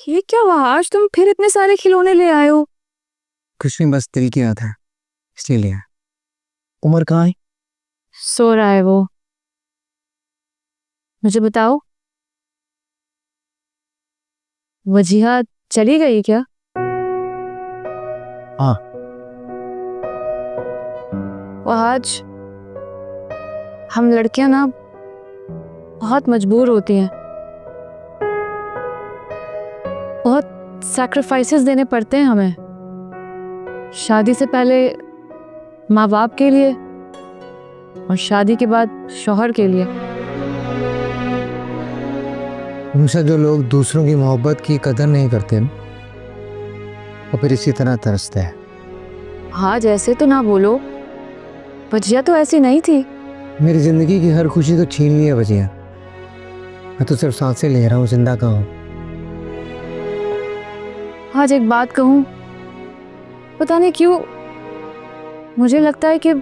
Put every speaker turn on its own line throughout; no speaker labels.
ये क्या हुआ? आज तुम फिर इतने सारे खिलौने ले आए हो?
कुछ नहीं, बस दिल किया था इसलिए लिया। उमर कहाँ है?
सो रहा है वो। मुझे बताओ, वजीहा चली गई क्या?
हाँ।
वो आज हम लड़कियां ना बहुत मजबूर होती हैं, बहुत सैक्रिफाइसेस देने पड़ते हैं हमें शादी से पहले माँ बाप के लिए और शादी के बाद शौहर के लिए।
उनसे जो लोग दूसरों की मोहब्बत की कदर नहीं करते ना, वो फिर इसी तरह तरसते हैं।
हाँ, जैसे तो ना बोलो, वजिया तो ऐसी नहीं थी।
मेरी जिंदगी की हर खुशी तो छीन ली है वजिया। मैं तो सिर्फ सांसें ले रहा हूँ, जिंदा का हूँ।
आज एक बात कहूँ, पता नहीं क्यों मुझे लगता है कि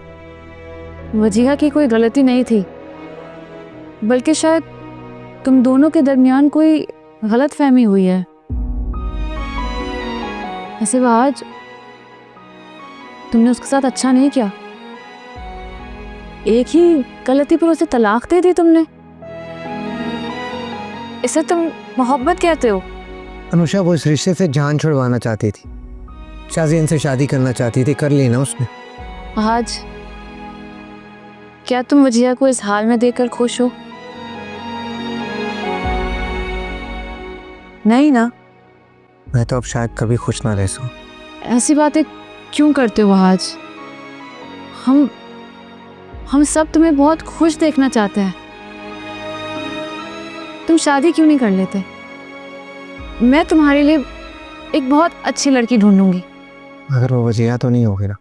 वजीहा की कोई गलती नहीं थी, बल्कि शायद तुम दोनों के दरमियान कोई गलतफहमी हुई है। ऐसे वो आज तुमने उसके साथ अच्छा नहीं किया। एक ही गलती पर उसे तलाक दे दी तुमने। इसे तुम मोहब्बत कहते हो?
अनुषा वो इस रिश्ते से जान छुड़वाना चाहती थी, शाज़ीन से शादी करना चाहती थी, कर ली ना उसने।
आज क्या तुम वजिया को इस हाल में देखकर खुश हो? नहीं ना।
मैं तो अब शायद कभी खुश ना रह सकूं।
ऐसी बातें क्यों करते हो आज? हम सब तुम्हें बहुत खुश देखना चाहते हैं। तुम शादी क्यों नहीं कर लेते? मैं तुम्हारे लिए एक बहुत अच्छी लड़की ढूंढूंगी।
अगर वो वजिया तो नहीं होगी ना।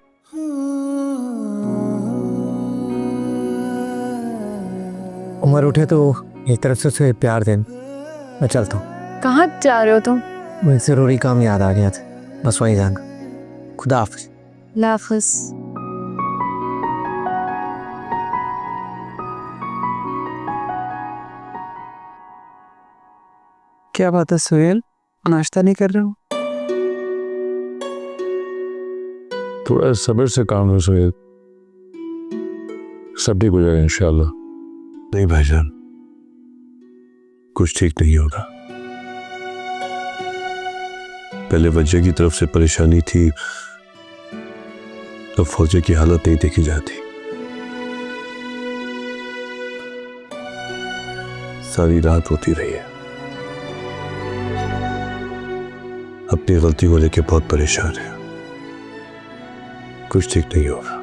उमर उठे तो एक तरफ से उसे प्यार दें। मैं चलता हूँ।
कहाँ जा रहे हो तुम?
मुझे ज़रूरी काम याद आ गया था, बस वहीं जाऊंगा। खुदा हाफिज।
लाफिज।
क्या बात है सुहेल, नाश्ता नहीं कर रहे हो?
थोड़ा सब्र से काम लो सुहेल, सब ठीक हो जाएगा इंशाल्लाह।
नहीं भाईजान, कुछ ठीक नहीं होगा। पहले वजह की तरफ से परेशानी थी, तो फौजे की हालत नहीं देखी जाती। सारी रात होती रही है, अपनी गलती को लेकर बहुत परेशान है। कुछ ठीक नहीं होगा।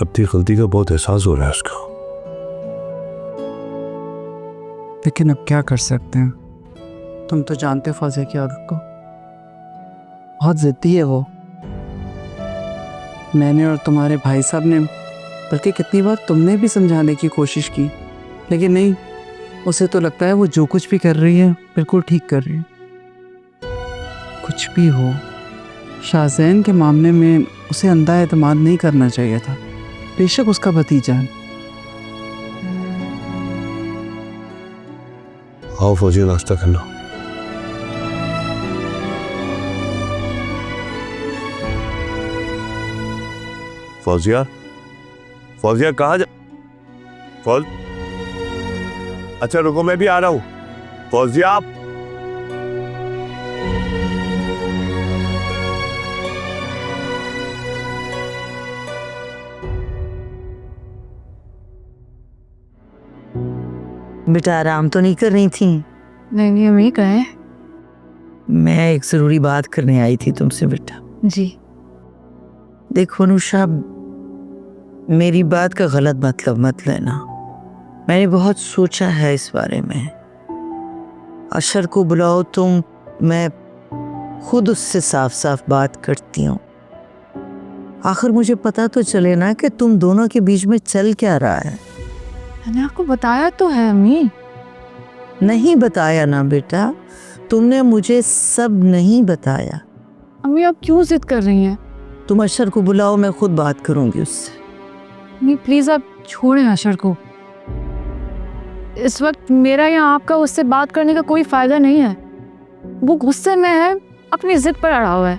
अपनी गलती का बहुत एहसास हो रहा है उसको।
लेकिन अब क्या कर सकते हैं? तुम तो जानते हो फौजे की आदत को, बहुत जिद्दी है वो। मैंने और तुम्हारे भाई साहब ने, बल्कि कितनी बार तुमने भी समझाने की कोशिश की, लेकिन नहीं, उसे तो लगता है वो जो कुछ भी कर रही है बिल्कुल ठीक कर रही है। कुछ भी हो, शाहजैन के मामले में उसे अंधा एतमाद नहीं करना चाहिए था, बेशक उसका भतीजा है।
आओ फौजी, नाश्ता करना। फौजिया, फौजिया कहाँ जा? फौज, अच्छा रुको, मैं भी आ रहा हूँ। फौजिया, आप
बेटा आराम तो नहीं कर रही थी?
नहीं, हम ही कहे।
मैं एक ज़रूरी बात करने आई थी तुमसे बेटा।
जी।
देखो अनुषा, मेरी बात का गलत मतलब मत लेना। मैंने बहुत सोचा है इस बारे में। अशर को बुलाओ तुम, मैं खुद उससे साफ साफ बात करती हूँ। आखिर मुझे पता तो चले ना कि तुम दोनों के बीच में चल क्या रहा है।
मैंने आपको बताया तो है अम्मी।
नहीं बताया ना बेटा, तुमने मुझे सब नहीं बताया।
अम्मी आप क्यों जिद कर रही हैं?
तुम अशर को बुलाओ, मैं खुद बात करूंगी उससे।
अम्मी प्लीज आप छोड़ें अशर को। इस वक्त मेरा या आपका उससे बात करने का कोई फायदा नहीं है। वो गुस्से में है, अपनी जिद पर अड़ा हुआ है।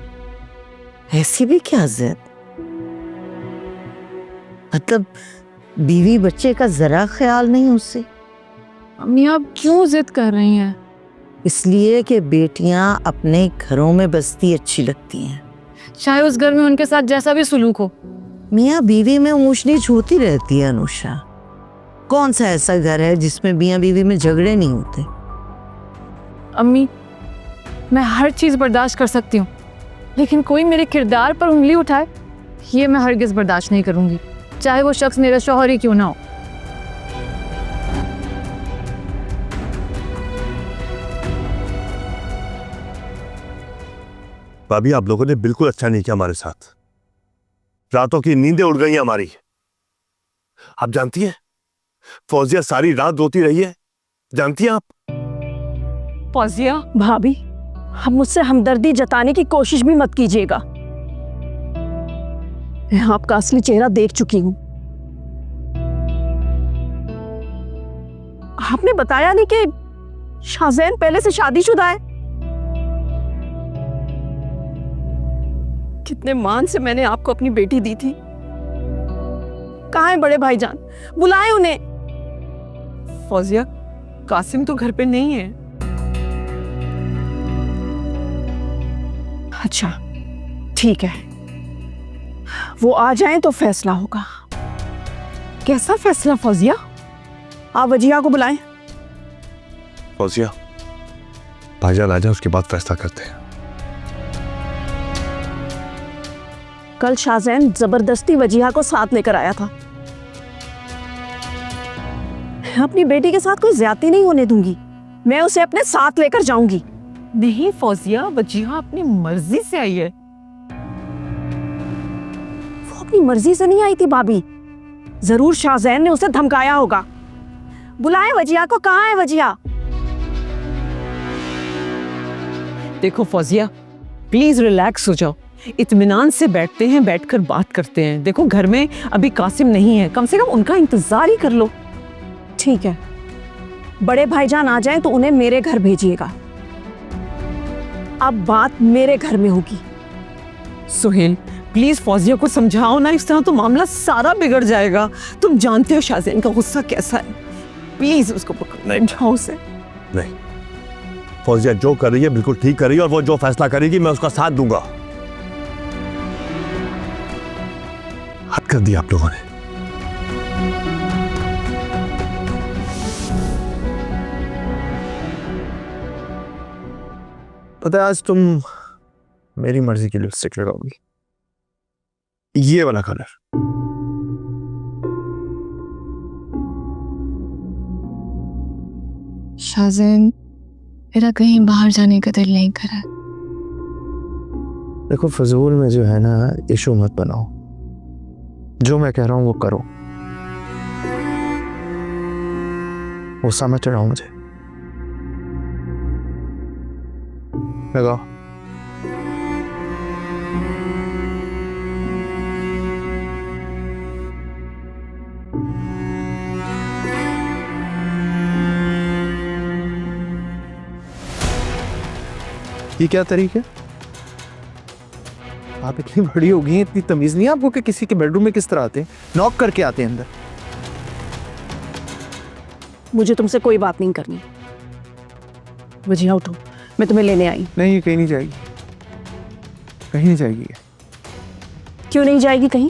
ऐसी भी क्या जिद? मतलब बीवी बच्चे का जरा ख्याल नहीं उससे?
अम्मी आप क्यों जिद कर रही हैं?
इसलिए कि बेटियां अपने घरों में बसती अच्छी लगती हैं।
चाहे उस घर में उनके साथ जैसा भी सुलूक हो।
मियाँ बीवी में ऊंच नीच होती रहती है अनुषा। कौन सा ऐसा घर है जिसमें मियाँ बीवी में झगड़े नहीं होते?
अम्मी मैं हर चीज़ बर्दाश्त कर सकती हूँ, लेकिन कोई मेरे किरदार पर उंगली उठाए ये मैं हरगिज़ बर्दाश्त नहीं करूँगी, चाहे वो शख्स मेरा शौहर ही क्यों ना हो।
भाभी आप लोगों ने बिल्कुल अच्छा नहीं किया हमारे साथ। रातों की नींदें उड़ गई हमारी। आप जानती हैं फौजिया सारी रात रोती रही है, जानती हैं आप?
फौजिया भाभी, हम मुझसे हमदर्दी जताने की कोशिश भी मत कीजिएगा। मैं आपका असली चेहरा देख चुकी हूं। आपने बताया नहीं कि शाहजैन पहले से शादीशुदा है। कितने मान से मैंने आपको अपनी बेटी दी थी। कहाँ है बड़े भाईजान? बुलाए उन्हें। फौजिया कासिम तो घर पे नहीं है। अच्छा ठीक है, वो आ जाएं तो फैसला होगा। कैसा फैसला फौजिया? आप वजिया को बुलाएं।
फौजिया भाईजान आ जाए उसके बाद फैसला करते हैं।
कल शाहजैन जबरदस्ती वजिया को साथ लेकर आया था। अपनी बेटी के साथ कोई ज्यादती नहीं होने दूंगी। मैं उसे अपने साथ लेकर जाऊंगी।
नहीं फौजिया, वजिहा अपनी मर्जी से आई है।
वो अपनी मर्जी से नहीं आई थी भाभी, जरूर शाहजैन ने उसे धमकाया होगा। बुलाए वजिया को। कहाँ है वजिया?
देखो फौजिया प्लीज रिलैक्स हो जाओ, इत्मीनान से बैठते हैं, बैठकर बात करते हैं। देखो घर में अभी कासिम नहीं है, कम से कम उनका इंतजार ही कर लो।
ठीक है, बड़े भाईजान आ जाएं तो उन्हें मेरे घर भेजिएगा। अब बात मेरे घर में होगी।
सुहेल प्लीज फौजिया को समझाओ ना, इस तरह तो मामला सारा बिगड़ जाएगा। तुम जानते हो शाहजैन का गुस्सा कैसा है। प्लीज उसको समझाओ उसे।
नहीं, फौजिया जो कर रही है बिल्कुल ठीक कर रही है, और वो जो फैसला करेगी मैं उसका साथ दूंगा। हद कर दिया आप लोगों ने।
पता है आज तुम मेरी मर्जी की लिपस्टिक लगाओगी, ये वाला कलर।
शाहजैन मेरा कहीं बाहर जाने का दिल नहीं करा।
देखो फजूल में जो है ना इशू मत बनाओ, जो मैं कह रहा हूं वो करो। वो समझ रहा हूं मुझे। लगाओ। ये क्या तरीका है? आप इतनी बड़ी हो गई हैं, इतनी तमीज नहीं है आपको कि किसी के बेडरूम में किस तरह आते हैं? नॉक करके आते हैं अंदर।
मुझे तुमसे कोई बात नहीं करनी। वजिया उठो, मैं तुम्हें लेने आई।
नहीं, ये कहीं नहीं जाएगी, कहीं नहीं जाएगी।
क्यों नहीं जाएगी कहीं?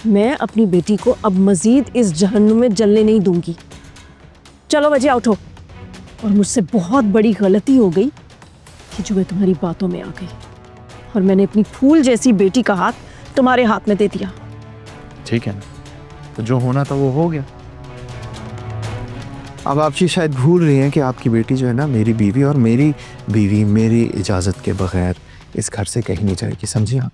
मैं अपनी बेटी को अब मजीद इस जहन्नुम में जलने नहीं दूंगी। चलो वजिया उठो। और मुझसे बहुत बड़ी गलती हो गई कि जो मैं तुम्हारी बातों में आ गई और मैंने अपनी फूल जैसी बेटी का हाथ तुम्हारे हाथ में दे दिया।
ठीक है ना, तो जो होना था वो हो गया। अब आप ये शायद भूल रही हैं कि आपकी बेटी जो है ना मेरी बीवी, और मेरी बीवी मेरी इजाज़त के बगैर इस घर से कहीं नहीं जाएगी, समझी आप?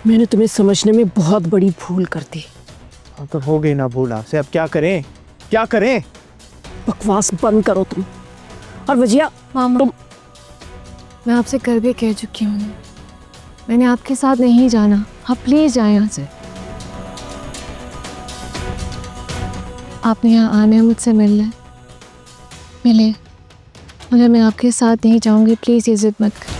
मैंने तुम्हें समझने में बहुत बड़ी भूल कर दी।
अब तो हो गई ना भूल आपसे, अब क्या करें, क्या करें?
बकवास बंद करो तुम। और वजिया
मामा मैं आपसे कर भी कह चुकी हूँ, मैंने आपके साथ नहीं जाना। आप प्लीज जाएं यहाँ से। आपने यहाँ आने मुझसे मिलना है, मिले, मगर मैं आपके साथ नहीं जाऊंगी, प्लीज़ ये जिद मत कर।